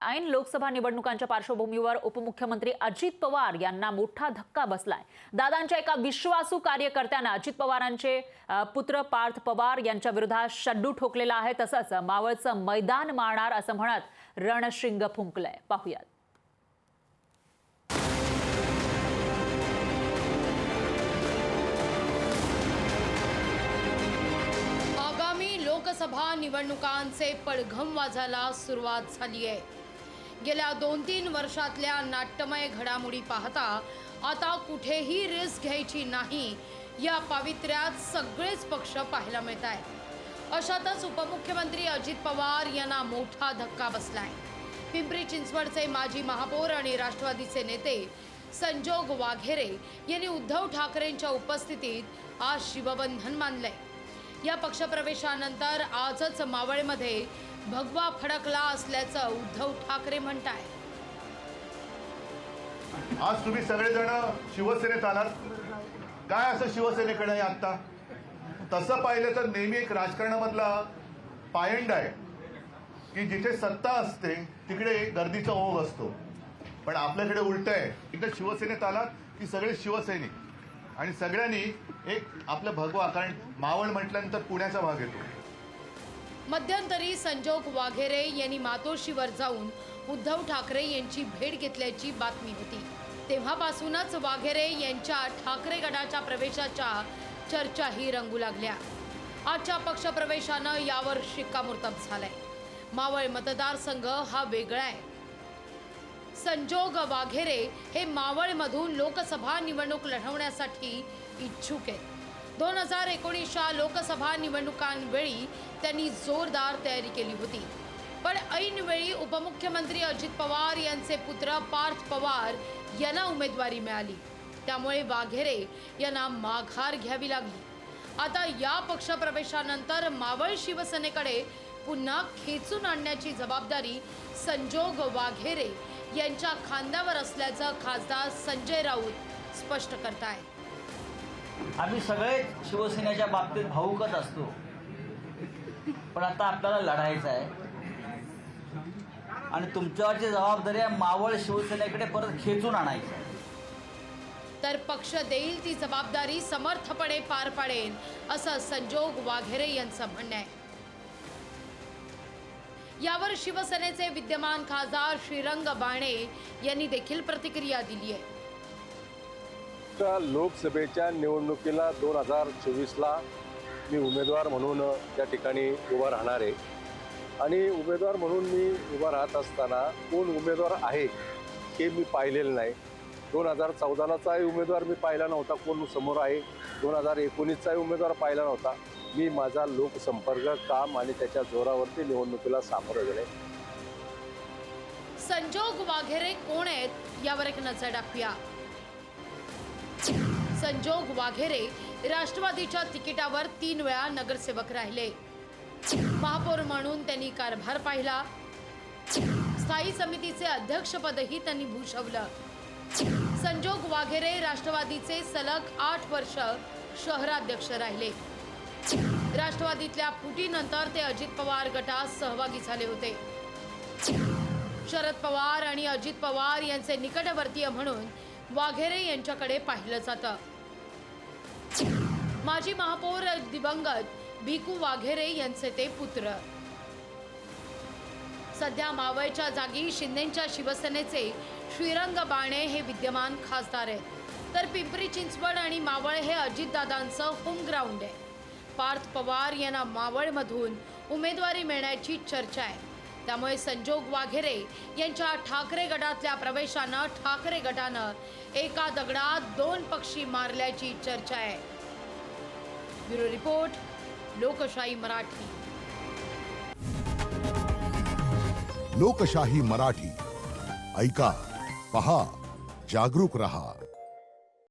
ऐन लोकसभा निवडणुकांच्या पार्श्वभूमीवर उपमुख्यमंत्री अजित पवार यांना मोठा धक्का बसलाय। दादांच्या एका विश्वासू कार्यकर्त्याने अजित पवारांचे पुत्र पार्थ पवार यांच्या विरोधात शड्डू ठोकलेला आहे। तसंच मावळचं मैदान मारणार असं म्हणत रणशिंग फुंकलंय। पाहूयात। लोकसभा निवडणुकांचे पडघम वाजायला सुरुवात झाली आहे। गेल्या 2-3 वर्षातल्या नाट्यमय घडामोडी पाहता आता कुठेही रिस्क घ्यायची नाही या पावित्र्यात सगळेच पक्ष पाहायला मिळत आहेत। अशातच उपमुख्यमंत्री अजित पवार यांना मोठा धक्का बसलाय। पिंपरी चिंचवडचे माजी महापौर आणि राष्ट्रवादीचे नेते संजोग वाघेरे यांनी उद्धव ठाकरेंच्या उपस्थितीत आज शिवबंधन मानलंय। या पक्षप्रवेशानंतर आजच मावळमध्ये भगवा फडकला असल्याचं उद्धव ठाकरे म्हणताय। आज तुम्ही सगळेजण शिवसेनेत आलात, काय असं शिवसेनेकडे आहे आता? तसं पाहिलं तर नेहमी एक राजकारणामधला पायंड आहे की जिथे सत्ता असते तिकडे गर्दीचा ओघ असतो, पण आपल्याकडे उलट आहे। इकडे शिवसेनेत आलात की सगळे शिवसैनिक आणि सगळ्यांनी एक आपलं भगवा, कारण मावळ म्हटल्यानंतर पुण्याचा भाग येतो। मध्यंतरी संजोग वाघेरे यांनी मातोश्रीवर जाऊन उद्धव ठाकरे यांची भेट घेतल्याची बातमी होती। तेव्हापासूनच वाघेरे यांच्या ठाकरे गटाच्या प्रवेशाच्या चर्चाही रंगू लागल्या। आजच्या पक्षप्रवेशानं यावर शिक्कामोर्तब झालंय। मावळ मतदारसंघ हा वेगळा आहे। संजोग वाघेरे हे मावळमधून लोकसभा निवडणूक लढवण्यासाठी इच्छुक आहेत। 2019च्या लोकसभा निवडणुकांवेळी त्यांनी जोरदार तयारी केली होती, पण ऐनवेळी उपमुख्यमंत्री अजित पवार यांचे पुत्र पार्थ पवार यांना उमेदवारी मिळाली, त्यामुळे वाघेरे यांना माघार घ्यावी लागली। आता या पक्षप्रवेशानंतर मावळ शिवसेनेकडे पुन्हा खेचून आणण्याची जबाबदारी संजोग वाघेरे यांच्या खांद्यावर असल्याचं खासदार संजय राऊत स्पष्ट करतायत। आम्ही सगळे शिवसेनेच्या बाबतीत भावुकच असतो, पण आता आपल्याला लढायचं आहे आणि तुमच्यावरची जबाबदारी आहे मावळ शिवसेनेकडे परत खेचून आणायचं आहे। तर पक्ष देईल ती जबाबदारी समर्थपणे पार पाडेल असं संजोग वाघेरे यांचं म्हणणं आहे। यावर शिवसेनेचे विद्यमान खासदार श्रीरंग बाणे यांनी देखील प्रतिक्रिया दिली आहे। लोकसभेच्या निवडणुकीला 2024ला मी उमेदवार म्हणून त्या ठिकाणी उभा राहणार आहे आणि उमेदवार म्हणून मी उभा राहत असताना कोण उमेदवार आहे हे मी पाहिलेलं नाही। 2014चाही उमेदवार मी पाहिला नव्हता कोण समोर आहे, 2019चाही उमेदवार पाहिला नव्हता। मी माझा लोकसंपर्क काम आणि त्याच्या जोरावरती निवडणुकीला सामोरं गेले। संजोग वाघेरे कोण आहेत यावर एक नजर टाकूया। संजोग वाघेरे राष्ट्रवादीच्या तिकिटावर 3 वेळा नगरसेवक राहिले। महापौर म्हणून त्यांनी कारभार पाहिला। स्थायी समितीचे अध्यक्षपदही त्यांनी भूषवलं। संजोग वाघेरे राष्ट्रवादीचे सलग 8 वर्ष शहराध्यक्ष राहिले। राष्ट्रवादीतल्या फुटीनंतर ते अजित पवार गटात सहभागी झाले होते। शरद पवार आणि अजित पवार यांचे निकटवर्तीय म्हणून वाघेरे यांच्याकडे पाहिलं जातं। माजी महापौर दिवंगत भिकू वाघेरे यांचे ते पुत्र। सध्या मावळच्या जागी शिंदेच्या शिवसेनेचे श्रीरंग बाणे हे विद्यमान खासदार आहेत, तर पिंपरी चिंचवड आणि मावळ हे अजितदादांचं होम ग्राउंड आहे। पार्थ पवार यांना मावळमधून उमेदवारी मिळण्याची चर्चा आहे, त्यामुळे संजोग वाघेरे यांच्या ठाकरे गटातल्या प्रवेशानं ठाकरे गटानं एका दगडात 2 पक्षी मारल्याची चर्चा आहे। ब्युरो रिपोर्ट, लोकशाही मराठी। लोकशाही मराठी ऐका, पहा, जागरूक रहा।